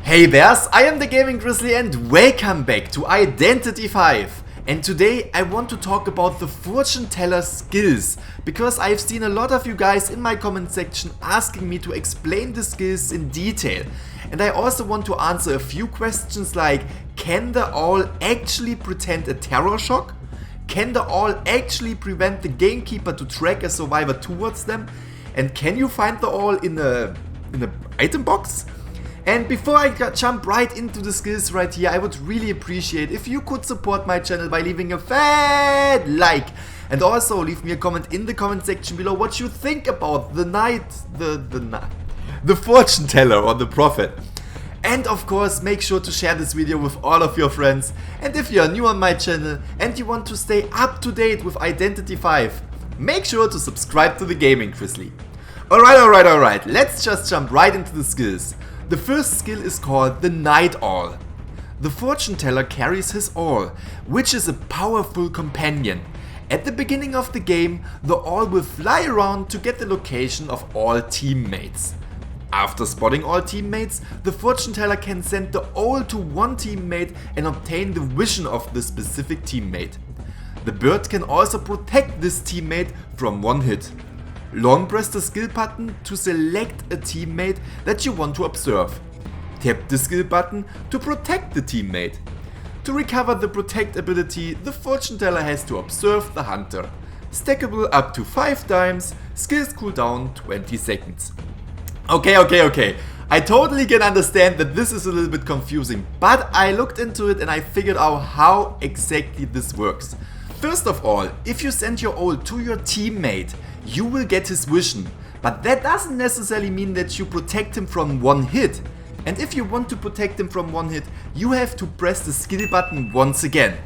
Hey there's, I am the Gaming-Grizzly and welcome back to Identity 5. And today I want to talk about the fortune teller skills, because I've seen a lot of you guys in my comment section asking me to explain the skills in detail. And I also want to answer a few questions like, can the awl actually pretend a terror shock? Can the awl actually prevent the gamekeeper to track a survivor towards them? And can you find the awl in a item box? And before I jump right into the skills right here, I would really appreciate if you could support my channel by leaving a fat like. And also leave me a comment in the comment section below what you think about the fortune teller or the prophet. And of course, make sure to share this video with all of your friends. And if you are new on my channel and you want to stay up to date with Identity 5, make sure to subscribe to the Gaming-Grizzly. Alright, let's just jump right into the skills. The first skill is called the Night Awl. The fortune teller carries his awl, which is a powerful companion. At the beginning of the game, the awl will fly around to get the location of all teammates. After spotting all teammates, the fortune teller can send the owl to one teammate and obtain the vision of the specific teammate. The bird can also protect this teammate from one hit. Long press the skill button to select a teammate that you want to observe. Tap the skill button to protect the teammate. To recover the protect ability, the fortune teller has to observe the hunter. Stackable up to 5 times, skills cooldown 20 seconds. Okay. I totally can understand that this is a little bit confusing, but I looked into it and I figured out how exactly this works. First of all, if you send your owl to your teammate, you will get his vision, but that doesn't necessarily mean that you protect him from one hit. And if you want to protect him from one hit, you have to press the skill button once again.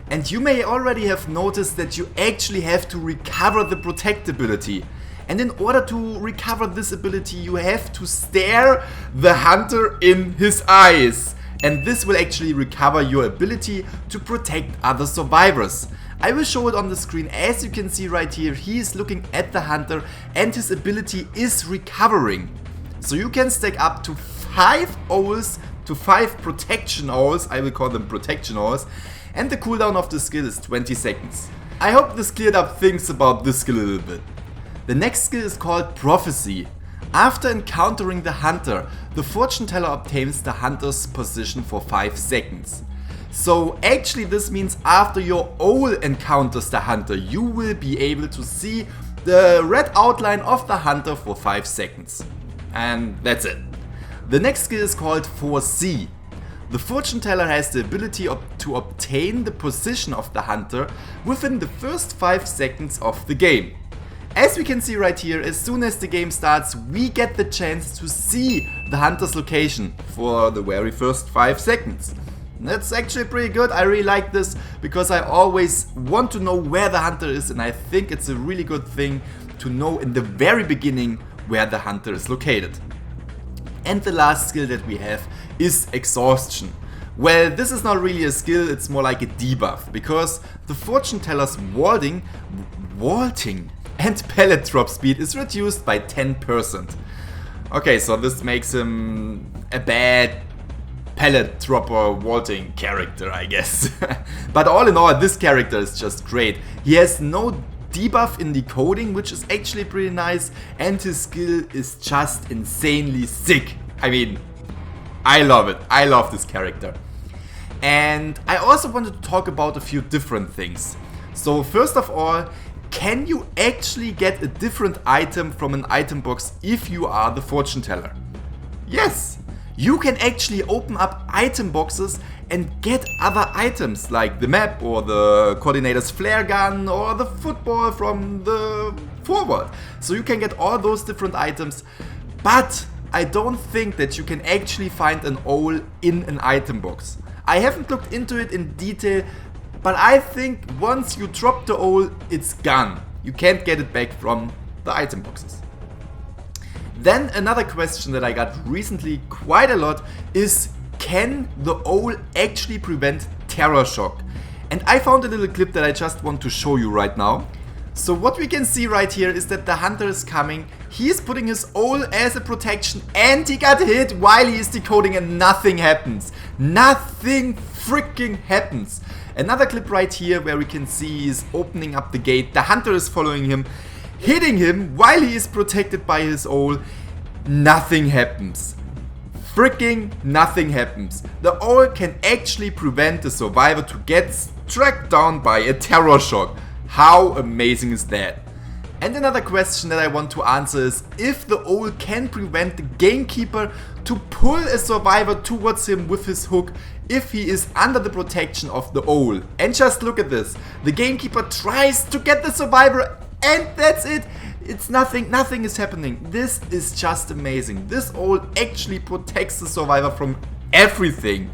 And you may already have noticed that you actually have to recover the protect ability. And in order to recover this ability, you have to stare the hunter in his eyes. And this will actually recover your ability to protect other survivors. I will show it on the screen. As you can see right here, he is looking at the hunter and his ability is recovering. So you can stack up to 5 owls to 5 protection owls, I will call them protection owls, and the cooldown of the skill is 20 seconds. I hope this cleared up things about this skill a little bit. The next skill is called Prophecy. After encountering the hunter, the fortune teller obtains the hunter's position for 5 seconds. So actually this means after your owl encounters the hunter, you will be able to see the red outline of the hunter for 5 seconds. And that's it. The next skill is called Foresee. The fortune teller has the ability to obtain the position of the hunter within the first 5 seconds of the game. As we can see right here, as soon as the game starts, we get the chance to see the hunter's location for the very first 5 seconds. That's actually pretty good. I really like this because I always want to know where the hunter is, and I think it's a really good thing to know in the very beginning where the hunter is located. And the last skill that we have is Exhaustion. Well, this is not really a skill, it's more like a debuff, because the fortune teller's vaulting and pellet drop speed is reduced by 10%. Okay, so this makes him a bad pellet dropper vaulting character, I guess. But all in all, this character is just great. He has no debuff in decoding, which is actually pretty nice, and his skill is just insanely sick. I mean, I love it. I love this character. And I also wanted to talk about a few different things. So first of all, can you actually get a different item from an item box if you are the fortune teller? Yes! You can actually open up item boxes and get other items like the map or the coordinator's flare gun or the football from the forward. So you can get all those different items, but I don't think that you can actually find an owl in an item box. I haven't looked into it in detail, but I think once you drop the owl, it's gone. You can't get it back from the item boxes. Then another question that I got recently quite a lot is, can the owl actually prevent terror shock? And I found a little clip that I just want to show you right now. So what we can see right here is that the hunter is coming, he is putting his ult as a protection, and he got hit while he is decoding and nothing happens. Nothing freaking happens. Another clip right here where we can see he's opening up the gate, the hunter is following him, hitting him while he is protected by his ult. Nothing happens. Freaking nothing happens. The ult can actually prevent the survivor to get struck down by a terror shock. How amazing is that? And another question that I want to answer is if the ult can prevent the gamekeeper to pull a survivor towards him with his hook if he is under the protection of the ult. And just look at this. The gamekeeper tries to get the survivor and that's it. It's nothing is happening. This is just amazing. This ult actually protects the survivor from everything.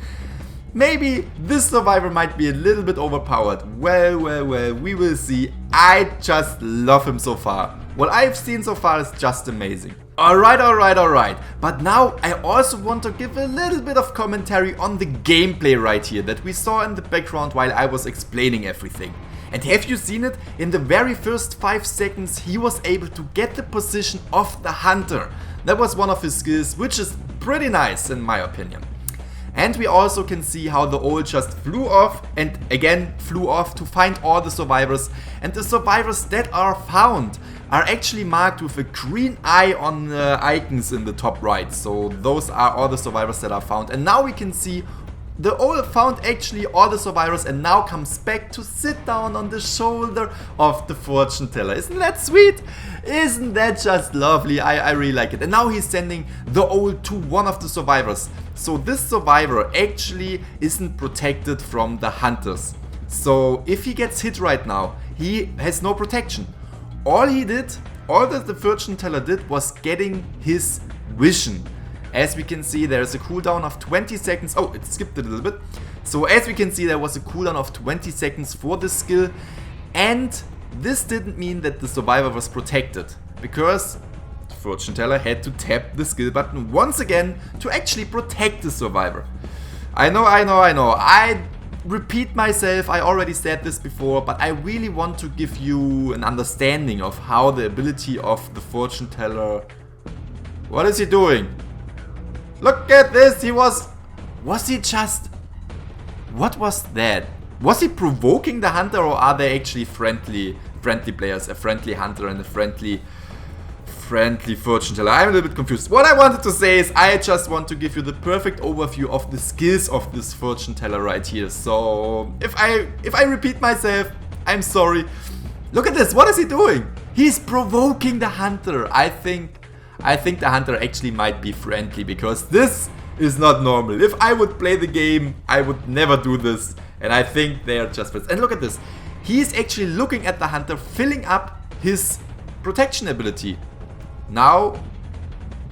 Maybe this survivor might be a little bit overpowered. Well, we will see. I just love him so far. What I've seen so far is just amazing. Alright. But now I also want to give a little bit of commentary on the gameplay right here that we saw in the background while I was explaining everything. And have you seen it? In the very first 5 seconds he was able to get the position of the hunter. That was one of his skills, which is pretty nice in my opinion. And we also can see how the ult just flew off and again flew off to find all the survivors. And the survivors that are found are actually marked with a green eye on the icons in the top right. So those are all the survivors that are found. And now we can see the ult found actually all the survivors and now comes back to sit down on the shoulder of the fortune teller. Isn't that sweet? Isn't that just lovely? I really like it. And now he's sending the ult to one of the survivors. So this survivor actually isn't protected from the hunters. So if he gets hit right now, he has no protection. All that the fortune teller did was getting his vision. As we can see, there is a cooldown of 20 seconds. Oh, it skipped a little bit. So as we can see, there was a cooldown of 20 seconds for this skill. And this didn't mean that the survivor was protected, because the fortune teller had to tap the skill button once again to actually protect the survivor. I know. I repeat myself, I already said this before, but I really want to give you an understanding of how the ability of the fortune teller... What is he doing? Look at this, was he just... What was that? Was he provoking the hunter, or are they actually friendly players? A friendly hunter and a friendly fortune teller. I'm a little bit confused. What I wanted to say is I just want to give you the perfect overview of the skills of this fortune teller right here. So if I repeat myself, I'm sorry. Look at this, what is he doing? He's provoking the hunter. I think the hunter actually might be friendly, because this is not normal. If I would play the game, I would never do this. And I think they are just friends. And look at this. He's actually looking at the hunter, filling up his protection ability. Now,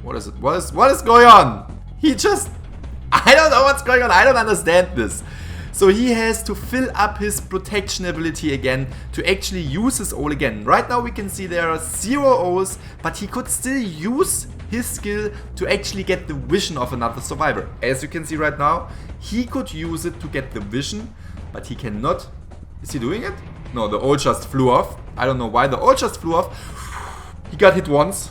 what is it? What is going on? He just... I don't know what's going on. I don't understand this. So he has to fill up his protection ability again to actually use his ult again. Right now we can see there are 0 ults, but he could still use his skill to actually get the vision of another survivor. As you can see right now, he could use it to get the vision, but he cannot. Is he doing it? No, the ult just flew off. I don't know why the ult just flew off. He got hit once.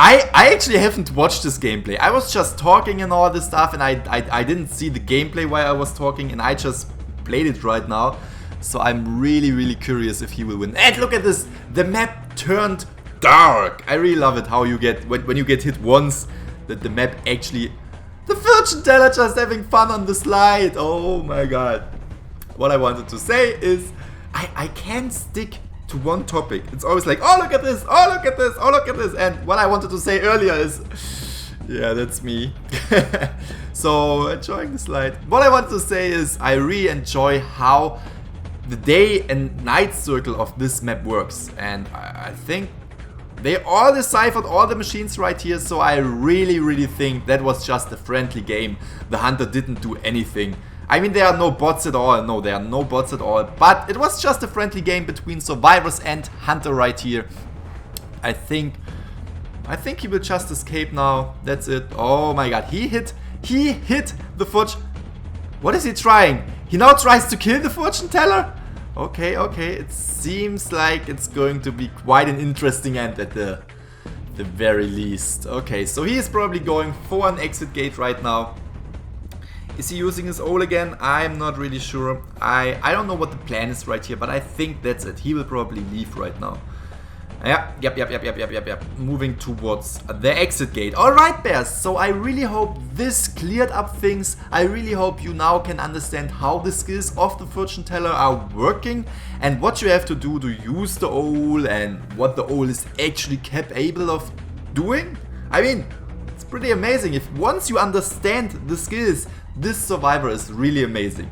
I actually haven't watched this gameplay. I was just talking and all this stuff, and I didn't see the gameplay while I was talking, and I just played it right now. So I'm really curious if he will win. And look at this, the map turned dark. I really love it how you get, when you get hit once, that the map actually... The fortune teller just having fun on the slide. Oh my god. What I wanted to say is, I can't stick to one topic. It's always like, oh look at this, oh look at this, oh look at this. And what I wanted to say earlier is, yeah, that's me. So enjoying the slide. What I wanted to say is I really enjoy how the day and night circle of this map works. And I think they all deciphered all the machines right here. So I really think that was just a friendly game. The hunter didn't do anything. I mean, there are no bots at all. No, there are no bots at all. But it was just a friendly game between survivors and hunter right here. I think he will just escape now. That's it. Oh my god. He hit the fortune. What is he trying? He now tries to kill the fortune teller? Okay, okay, it seems like it's going to be quite an interesting end at the very least. Okay, so he is probably going for an exit gate right now. Is he using his ult again? I'm not really sure. I don't know what the plan is right here, but I think that's it. He will probably leave right now. Yep. Moving towards the exit gate. Alright, bears, so I really hope this cleared up things. I really hope you now can understand how the skills of the fortune teller are working and what you have to do to use the ult and what the ult is actually capable of doing. I mean, it's pretty amazing. If once you understand the skills, this survivor is really amazing.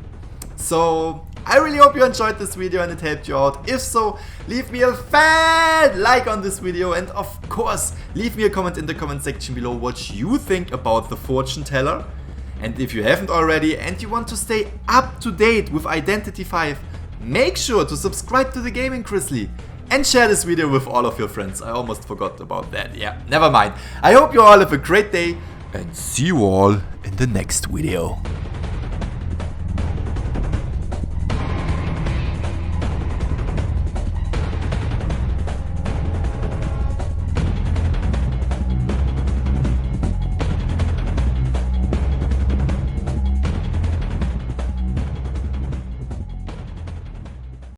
So I really hope you enjoyed this video and it helped you out. If so, leave me a fat like on this video and of course leave me a comment in the comment section below what you think about the fortune teller. And if you haven't already and you want to stay up to date with Identity 5, make sure to subscribe to the Gaming-Grizzly and share this video with all of your friends. I almost forgot about that. Yeah, never mind. I hope you all have a great day and see you all in the next video.